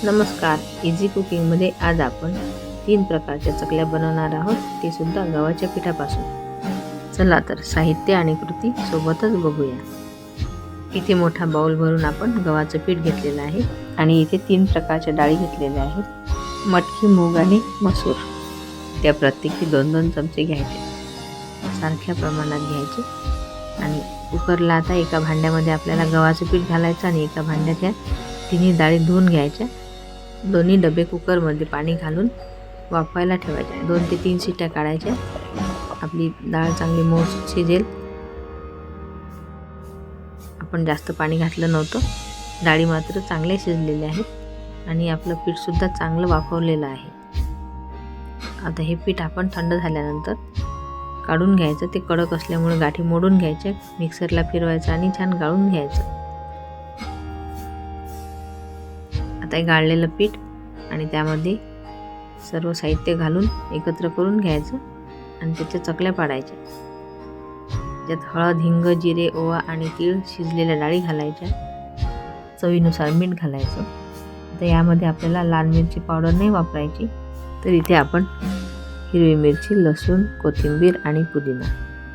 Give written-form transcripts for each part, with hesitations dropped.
नमस्कार, इझी कुकिंगमध्ये आज आपण 3 प्रकारच्या चकल्या बनवणार आहोत, ते सुद्धा गव्हाच्या पिठापासून। चला तर साहित्य आणि कृती सोबतच बघूया। इथे मोठा बाउल भरून आपण गव्हाचं पीठ घेतलेलं आहे आणि इथे 3 प्रकारच्या डाळी घेतलेल्या आहेत, मटकी, मूग आणि मसूर। त्या प्रत्येकी 2-2 चमचे घ्यायचे, सारख्या प्रमाणात घ्यायचे आणि कुकरला आता एका भांड्यामध्ये आपल्याला गव्हाचं पीठ घालायचं आणि एका भांड्यात या तिन्ही डाळी धुवून घ्यायच्या। दोन्ही डबे कुकरमध्ये पाणी घालून वाफवायला ठेवायचे। 2 ते 3 शिट्ट्या काढायच्या। आपली डाळ चांगली मऊ शिजेल। आपण जास्त पाणी घातलं नव्हतं, डाळी मात्र चांगल्या शिजलेल्या आहेत आणि आपलं पीठ सुद्धा चांगलं वाफवलेलं आहे। आता हे पीठ आपण थंड झाल्यानंतर काढून घ्यायचं। ते कडक असल्यामुळे गाठी मोडून घ्यायच्या, मिक्सरला फिरवायचं आणि छान गाळून घ्यायचं। आता हे गाळलेलं पीठ आणि त्यामध्ये सर्व साहित्य घालून एकत्र करून घ्यायचं आणि त्याच्या चकल्या पाडायच्या। त्यात हळद, हिंग, जिरे, ओवा आणि तीळ, शिजलेल्या डाळी घालायच्या। चवीनुसार मीठ घालायचं। आता यामध्ये आपल्याला लाल मिरची पावडर नाही वापरायची, तर इथे आपण हिरवी मिरची, लसूण, कोथिंबीर आणि पुदिना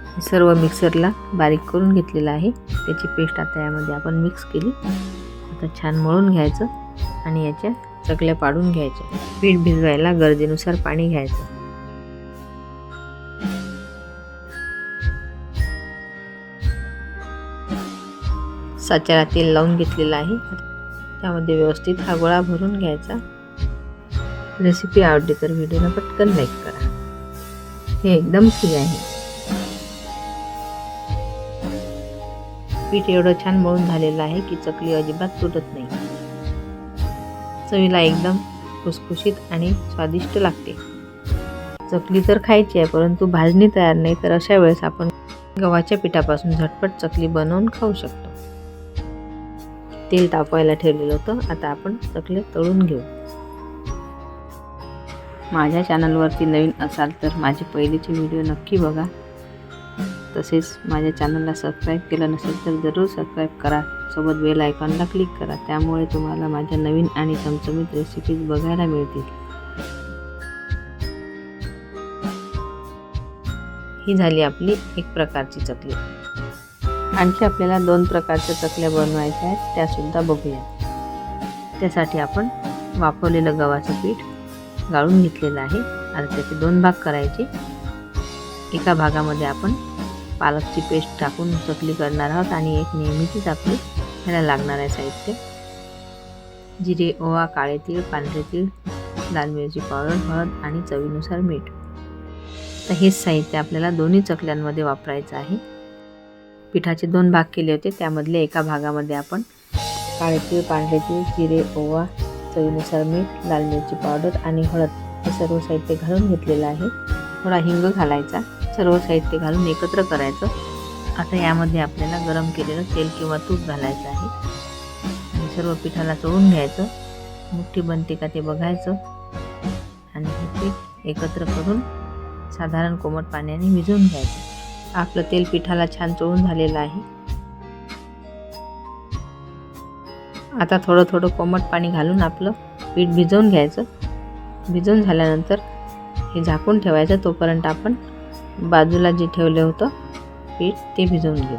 हे सर्व मिक्सरला बारीक करून घेतलेलं आहे। त्याची पेस्ट आता यामध्ये आपण मिक्स केली। आता छान मळून घ्यायचं आणि याच्या चकल्या पाडून घ्यायच्या। पीठ भिजवायला गरजेनुसार पाणी घ्यायचं। साच्याला तेल लावून घेतलेलं आहे, त्यामध्ये व्यवस्थित हा गोळा भरून घ्यायचा। रेसिपी आवडली तर व्हिडिओला पटकन लाईक करा। हे एकदम फ्री आहे। पीठ एवढं छान मळून झालेलं आहे की चकली अजिबात तुटत नाही। चवीला एकदम खुसखुशीत आणि स्वादिष्ट लागते। चकली तर खायची आहे, परंतु भाजणी तयार नाही, तर अशा वेळेस आपण गव्हाच्या पिठापासून झटपट चकली बनवून खाऊ शकतो। तेल तापवायला ठेवलेलं होतं, आता आपण चकल्या तळून घेऊ। माझ्या चॅनलवरती नवीन असाल तर माझे पहिलेचे व्हिडिओ नक्की बघा। तसेच माझ्या चॅनलला सबस्क्राईब केलं नसेल तर जरूर सबस्क्राईब करा। सोबत बेल आयकॉनला क्लिक करा, त्यामुळे तुम्हाला माझ्या नवीन आणि चमचमीत रेसिपीज बघायला मिळतील। ही झाली आपली एक प्रकारची चकली। आणखी आपल्याला 2 प्रकारच्या चकल्या बनवायच्या आहेत, त्या सुद्धा बघूया। त्यासाठी आपण वाफवलेलं गव्हाचं पीठ गाळून घेतलेलं आहे। आता त्याचे 2 भाग करायचे। एका भागामध्ये आपण पालकची पेस्ट टाकून चकली करणार आहोत आणि एक नेहमीचीच आपली ह्याला लागणार आहे साहित्य: जिरे, ओवा, काळे तीळ, पांढरे तीळ, लाल मिरची पावडर, हळद आणि चवीनुसार मीठ। तर हेच साहित्य आपल्याला दोन्ही चकल्यांमध्ये वापरायचं आहे। पिठाचे 2 भाग केले होते, त्यामधले एका भागामध्ये आपण काळे तीळ, पांढरे तीळ, जिरे, ओवा, चवीनुसार मीठ, लाल मिरची पावडर आणि हळद हे सर्व साहित्य घालून घेतलेलं आहे। थोडा हिंग घालायचा। सर्व साहित्य घालून एकत्र करायचं। आता यामध्ये आपल्याला गरम केलेलं तेल किंवा तूप घालायचं आहे आणि सर्व पिठाला चोळून घ्यायचं। मुठ्ठी बनते का ते बघायचं आणि हे पीठ एकत्र करून साधारण कोमट पाण्याने भिजवून घ्यायचं। आपलं तेल पिठाला छान चोळून झालेलं आहे। आता थोडं थोडं कोमट पाणी घालून आपलं पीठ भिजवून घ्यायचं। भिजवून झाल्यानंतर हे झाकून ठेवायचं, तोपर्यंत आपण बाजूला जे ठेवलं होतं पीठ ते भिजवून घेऊ।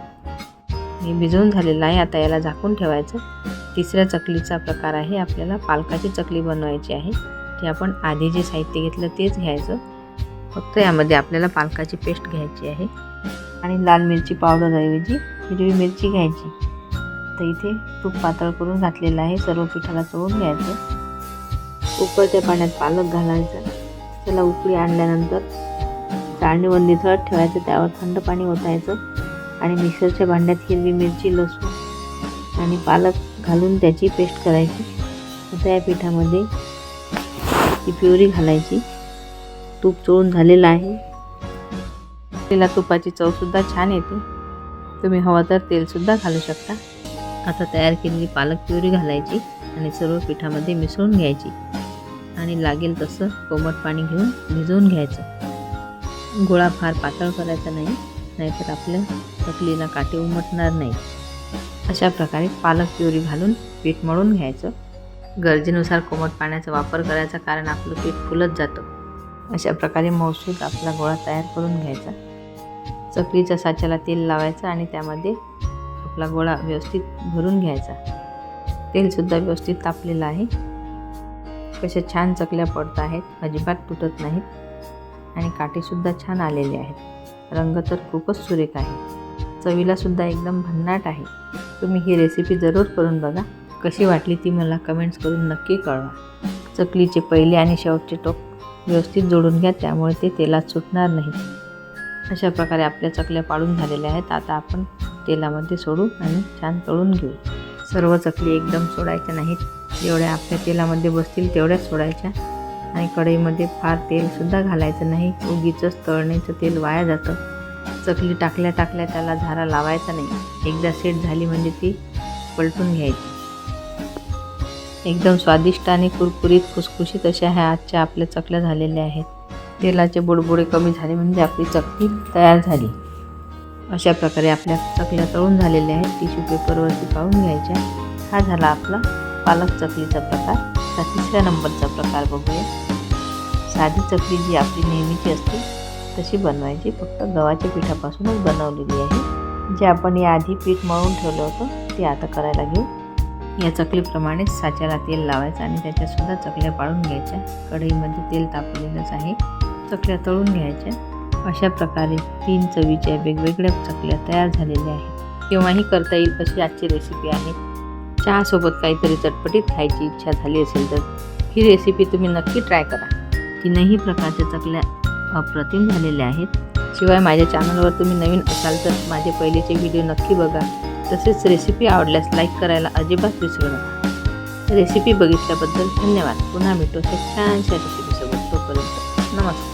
हे भिजवून झालेलं आहे, आता याला झाकून ठेवायचं। तिसऱ्या चकलीचा प्रकार आहे, आपल्याला पालकाची चकली बनवायची आहे। ते आपण आधी जे साहित्य घेतलं तेच घ्यायचं, फक्त यामध्ये आपल्याला पालकाची पेस्ट घ्यायची आहे आणि लाल मिरची पावडर ऐवजी हिरवी मिरची घ्यायची। तर इथे तूप पातळ करून घातलेलं आहे। सर्व पिठाला चोळून घ्यायचं। उकळत्या पाण्यात पालक घालायचा। त्याला उकळी आणल्यानंतर चाळणीवर निथळत ठेवायचं, त्यावर थंड पाणी ओतायचं आणि मिक्सरच्या भांड्यात हिरवी मिरची, लसूण आणि पालक घालून त्याची पेस्ट करायची। आता या पिठामध्ये ती प्युरी घालायची। तूप चोळून झालेलं आहे। त्याला तुपाची चवसुद्धा छान येते। तुम्ही हवं तर तेलसुद्धा घालू शकता। आता तयार केलेली पालक प्युरी घालायची आणि सर्व पिठामध्ये मिसळून घ्यायची आणि लागेल तसं कोमट पाणी घेऊन भिजवून घ्यायचं। गोळा फार पातळ करायचा नाही, नाहीतर आपल्या चकलीला काटे उमटणार नाही। अशा प्रकारे पालक प्युरी घालून पीठ मळून घ्यायचं। गरजेनुसार कोमट पाण्याचा वापर करायचा, कारण आपलं पीठ फुलत जातं. अशा प्रकारे मौसूद आपला गोळा तयार करून घ्यायचा. चकलीच्या साच्याला तेल लावायचं आणि त्यामध्ये आपला गोळा व्यवस्थित भरून घ्यायचा. तेलसुद्धा व्यवस्थित तापलेलं आहे. कशा छान चकल्या पडत आहेत, अजिबात तुटत नाहीत आणि काठीसुद्धा छान आलेले आहेत. रंग तर खूपच सुरेख आहे. चवीलासुद्धा एकदम भन्नाट आहे. तुम्ही ही रेसिपी जरूर करून बघा. कशी वाटली ती मला कमेंट्स करून नक्की कळवा. चकलीचे पहिले आणि शेवटचे टोक व्यवस्थित जोडून घ्या, त्यामुळे ते तेलात सुटणार नाहीत. अशा प्रकारे आपल्या चकल्या पाडून झालेल्या आहेत. आता आपण तेलामध्ये सोडू आणि छान तळून घेऊ. सर्व चकली एकदम सोडायच्या नाहीत. जेवढ्या आपल्या तेलामध्ये बसतील तेवढ्याच सोडायच्या आणि कढईमध्ये फार तेलसुद्धा घालायचं नाही. उगीचच तळण्याचं तेल वाया जातं. चकली टाकल्या त्याला झारा लावायचा नाही. एकदा सेट झाली म्हणजे ती पलटून घ्यायची. एकदम स्वादिष्ट आणि कुरकुरीत खुसखुशीत अशा ह्या आजच्या आपल्या चकल्या झालेल्या आहेत. तेलाचे बुडबुडे कमी झाले म्हणजे आपली चकली तयार झाली. अशा प्रकारे आपल्या चकल्या तळून झालेल्या आहेत. टिश्यू पेपरवरती काढून घ्यायच्या. हा झाला आपला पालक चकलीचा प्रकार. आता तिसऱ्या नंबरचा प्रकार बघूया. साधी चकली जी आपली नेहमीची असते तशी बनवायची, फक्त गव्हाच्या पिठापासूनच बनवलेली आहे. जे आपण याआधी पीठ मळून ठेवलं होतं ते आता करायला घेऊ. या चकलीप्रमाणेच साच्याला तेल लावायचं आणि त्याच्यासुद्धा चकल्या पाडून घ्यायच्या. कढईमध्ये तेल तापलेलंच आहे. चकल्या तळून घ्यायच्या. अशा प्रकारे 3 चवीच्या वेगवेगळ्या चकल्या तयार झालेल्या आहेत. केव्हाही करता येईल अशी आजची रेसिपी आहे. चहासोबत काहीतरी चटपटीत खायची इच्छा झाली असेल तर ही रेसिपी तुम्ही नक्की ट्राय करा. 3ही प्रकारच्या चकल्या अप्रतिम झालेल्या आहेत. शिवाय माझ्या चॅनलवर तुम्ही नवीन असाल तर माझे पहिलेचे व्हिडिओ नक्की बघा. तसेच रेसिपी आवडल्यास लाईक करायला अजिबात विसरू नका. रेसिपी बघितल्याबद्दल धन्यवाद. पुन्हा भेटू अशा छानशा रेसिपीसोबत. तोपर्यंत नमस्कार.